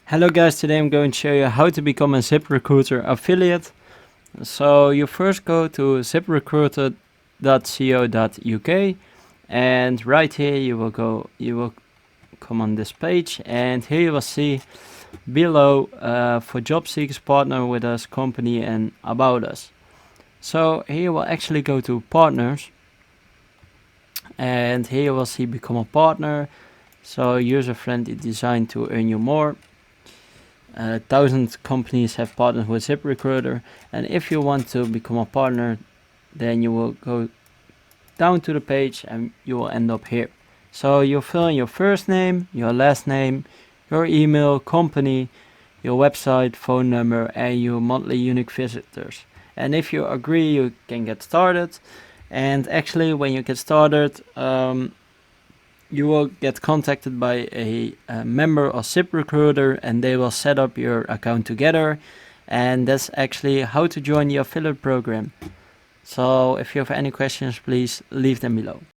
Hello guys, today I'm going to show you how to become a Ziprecruiter affiliate. So you first go to ziprecruiter.co.uk and right here you will come on this page, and here you will see below for job seekers, partner with us, company, and about us. So here you will actually go to partners, and here you will see become a partner. So user friendly design to earn you more. 1,000 companies have partnered with Ziprecruiter, and if you want to become a partner, then you will go down to the page and you will end up here. So you'll fill in your first name, your last name, your email, company, your website, phone number, and your monthly unique visitors. And if you agree, you can get started. And actually, when you get started, you will get contacted by a member of Ziprecruiter, and they will set up your account together. And that's actually how to join the affiliate program. So if you have any questions, please leave them below.